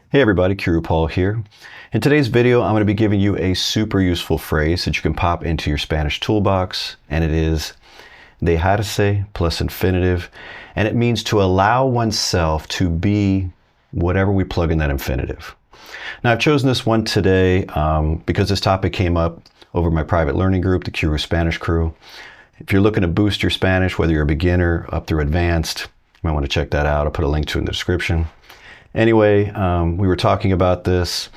Hey everybody, Qroo here. In today's video, I'm going to be giving you a super useful phrase that you can pop into your Spanish toolbox, and it is dejarse plus infinitive, and it means to allow oneself to be whatever we plug in that infinitive. Now, I've chosen this one today because this topic came up over my private learning group, the Qroo Spanish Crew. If you're looking to boost your Spanish, whether you're a beginner up through advanced, you might want to check that out. I'll put a link to it in the description. Anyway, we were talking about this.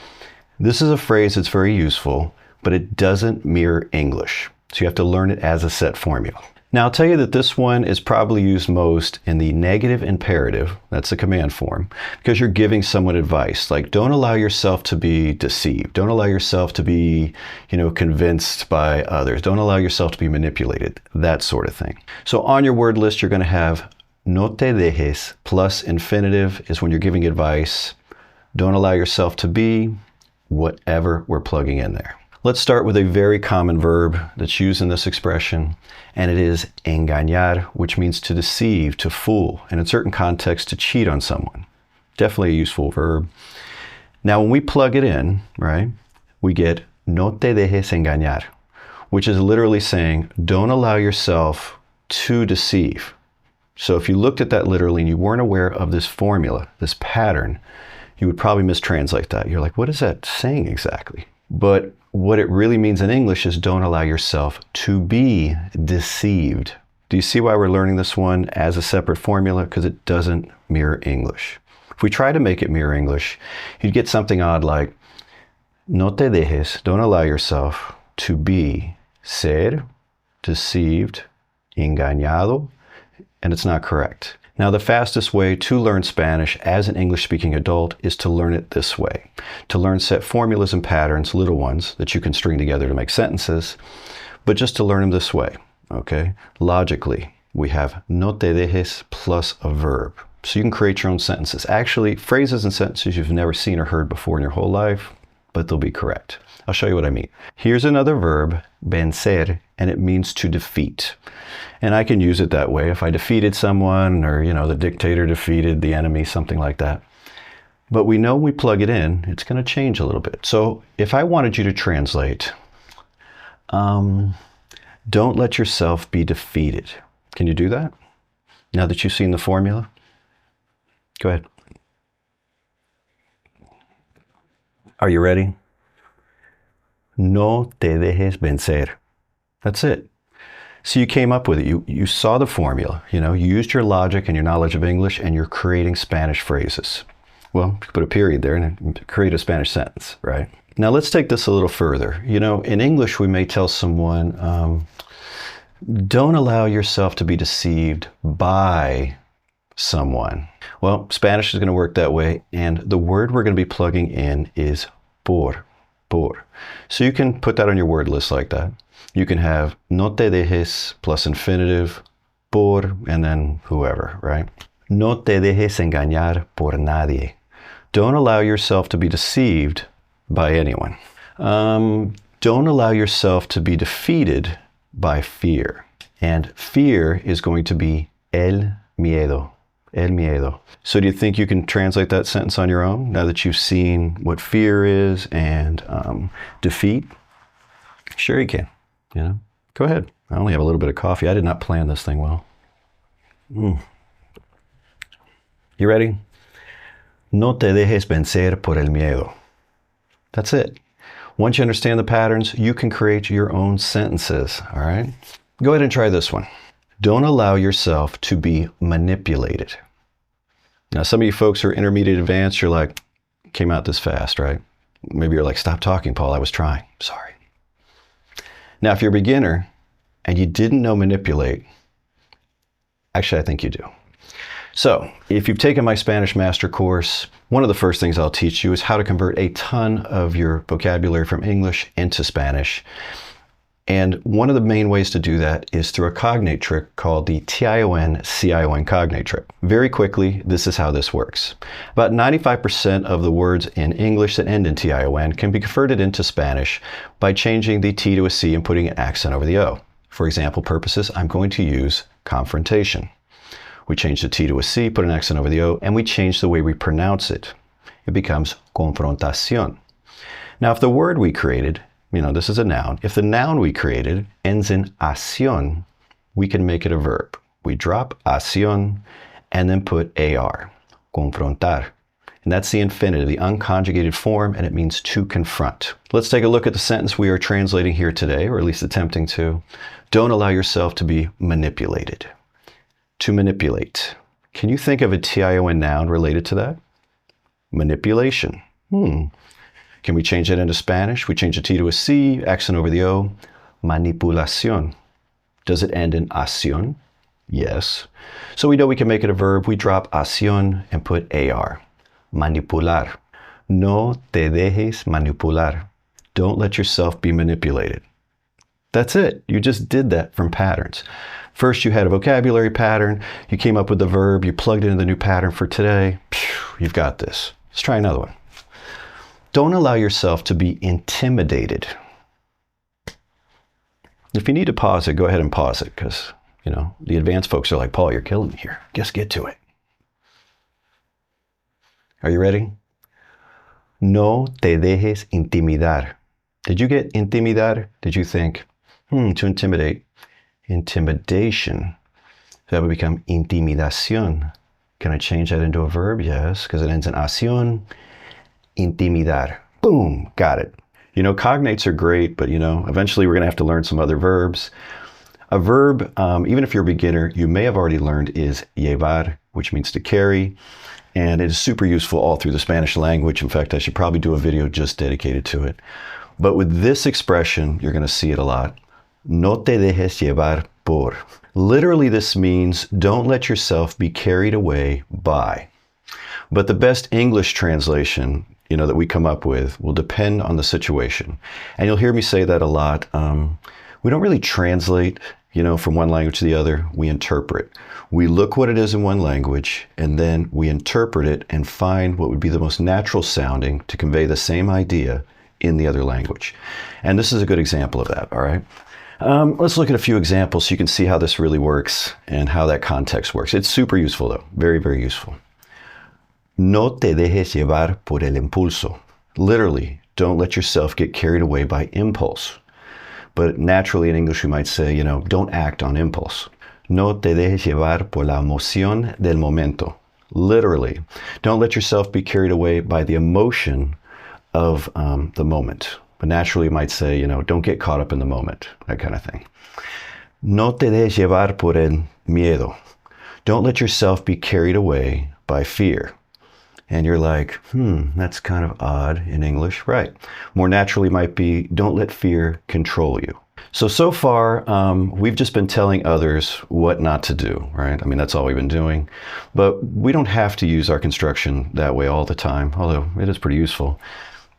This is a phrase that's very useful, but it doesn't mirror English. So you have to learn it as a set formula. Now, I'll tell you that this one is probably used most in the negative imperative, that's the command form, because you're giving someone advice. Like, don't allow yourself to be deceived. Don't allow yourself to be, convinced by others. Don't allow yourself to be manipulated, that sort of thing. So on your word list, you're going to have no te dejes plus infinitive is when you're giving advice. Don't allow yourself to be whatever we're plugging in there. Let's start with a very common verb that's used in this expression, and it is engañar, which means to deceive, to fool, and in certain contexts to cheat on someone. Definitely a useful verb. Now, when we plug it in, right, we get no te dejes engañar, which is literally saying don't allow yourself to deceive. So if you looked at that literally and you weren't aware of this formula, this pattern, you would probably mistranslate that. You're like, what is that saying exactly? But what it really means in English is don't allow yourself to be deceived. Do you see why we're learning this one as a separate formula? Because it doesn't mirror English. If we try to make it mirror English, you'd get something odd like, no te dejes, don't allow yourself to be ser, deceived, engañado, and it's not correct. Now, the fastest way to learn Spanish as an English-speaking adult is to learn it this way. To learn set formulas and patterns, little ones, that you can string together to make sentences, but just to learn them this way, okay? Logically, we have no te dejes plus a verb. So you can create your own sentences. Actually, phrases and sentences you've never seen or heard before in your whole life, but they'll be correct. I'll show you what I mean. Here's another verb, vencer, and it means to defeat. And I can use it that way if I defeated someone or, the dictator defeated the enemy, something like that. But we know we plug it in, it's going to change a little bit. So if I wanted you to translate, don't let yourself be defeated. Can you do that? Now that you've seen the formula? Go ahead. Are you ready? No te dejes vencer. That's it. So you came up with it. You saw the formula. You used your logic and your knowledge of English, and you're creating Spanish phrases. Well, you put a period there and create a Spanish sentence, right? Now let's take this a little further. In English, we may tell someone, don't allow yourself to be deceived by someone. Well, Spanish is going to work that way, and the word we're going to be plugging in is por. So you can put that on your word list like that. You can have no te dejes plus infinitive, por, and then whoever, right? No te dejes engañar por nadie. Don't allow yourself to be deceived by anyone. Don't allow yourself to be defeated by fear. And fear is going to be el miedo. El miedo. So do you think you can translate that sentence on your own now that you've seen what fear is and defeat? Sure you can. Go ahead. I only have a little bit of coffee. I did not plan this thing well. You ready? No te dejes vencer por el miedo. That's it. Once you understand the patterns, you can create your own sentences, all right? Go ahead and try this one. Don't allow yourself to be manipulated. Now, some of you folks who are intermediate advanced, you're like, came out this fast, right? Maybe you're like, stop talking, Paul, I was trying. Sorry. Now, if you're a beginner and you didn't know manipulate, actually, I think you do. So, if you've taken my Spanish Master course, one of the first things I'll teach you is how to convert a ton of your vocabulary from English into Spanish. And one of the main ways to do that is through a cognate trick called the TION-CION cognate trick. Very quickly, this is how this works. About 95% of the words in English that end in TION can be converted into Spanish by changing the T to a C and putting an accent over the O. For example purposes, I'm going to use confrontation. We change the T to a C, put an accent over the O, and we change the way we pronounce it. it becomes confrontación. Now, if the word we created, this is a noun. If the noun we created ends in acción, we can make it a verb. We drop acción and then put AR, confrontar. And that's the infinitive, the unconjugated form, and it means to confront. Let's take a look at the sentence we are translating here today, or at least attempting to. Don't allow yourself to be manipulated. To manipulate. Can you think of a TION noun related to that? Manipulation. Can we change that into Spanish? We change the T to a C, accent over the O. Manipulación. Does it end in acción? Yes. So we know we can make it a verb. We drop acción and put AR. Manipular. No te dejes manipular. Don't let yourself be manipulated. That's it. You just did that from patterns. First, you had a vocabulary pattern. You came up with the verb. You plugged it into the new pattern for today. You've got this. Let's try another one. Don't allow yourself to be intimidated. If you need to pause it, go ahead and pause it because, the advanced folks are like, Paul, you're killing me here. Just get to it. Are you ready? No te dejes intimidar. Did you get intimidar? Did you think, to intimidate? Intimidation. That would become intimidación. Can I change that into a verb? Yes, because it ends in acción. Intimidar. Boom, got it. Cognates are great, but eventually we're going to have to learn some other verbs. A verb, even if you're a beginner, you may have already learned is llevar, which means to carry. And it is super useful all through the Spanish language. In fact, I should probably do a video just dedicated to it. But with this expression, you're going to see it a lot. No te dejes llevar por. Literally, this means don't let yourself be carried away by. But the best English translation, that we come up with will depend on the situation. And you'll hear me say that a lot. We don't really translate, from one language to the other. We interpret. We look what it is in one language, and then we interpret it and find what would be the most natural sounding to convey the same idea in the other language. And this is a good example of that, all right? Let's look at a few examples so you can see how this really works and how that context works. It's super useful, though. Very, very useful. No te dejes llevar por el impulso. Literally, don't let yourself get carried away by impulse. But naturally in English we might say, don't act on impulse. No te dejes llevar por la emoción del momento. Literally, don't let yourself be carried away by the emotion of the moment. But naturally you might say, don't get caught up in the moment, that kind of thing. No te dejes llevar por el miedo. Don't let yourself be carried away by fear. And you're like, that's kind of odd in English. Right. More naturally might be, don't let fear control you. So far, we've just been telling others what not to do, right? I mean, that's all we've been doing. But we don't have to use our construction that way all the time, although it is pretty useful.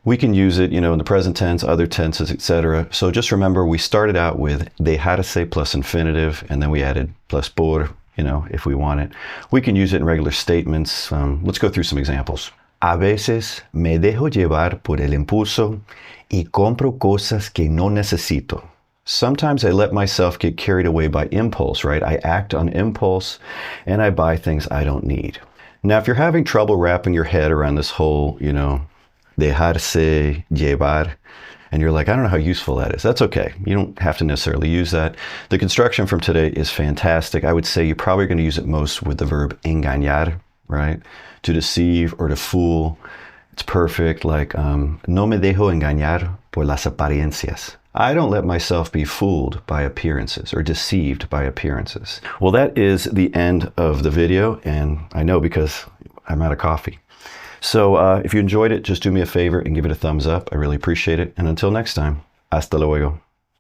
We can use it, in the present tense, other tenses, etc. So just remember, we started out with dejarse plus infinitive, and then we added plus por, if we want it. We can use it in regular statements. Let's go through some examples. A veces me dejo llevar por el impulso y compro cosas que no necesito. Sometimes I let myself get carried away by impulse, right? I act on impulse and I buy things I don't need. Now, if you're having trouble wrapping your head around this whole, dejarse, llevar, and you're like, I don't know how useful that is. That's okay. You don't have to necessarily use that. The construction from today is fantastic. I would say you're probably going to use it most with the verb engañar, right? To deceive or to fool. It's perfect. Like, no me dejo engañar por las apariencias. I don't let myself be fooled by appearances or deceived by appearances. Well, that is the end of the video, and I know because I'm out of coffee. So if you enjoyed it, just do me a favor and give it a thumbs up. I really appreciate it. And until next time, hasta luego.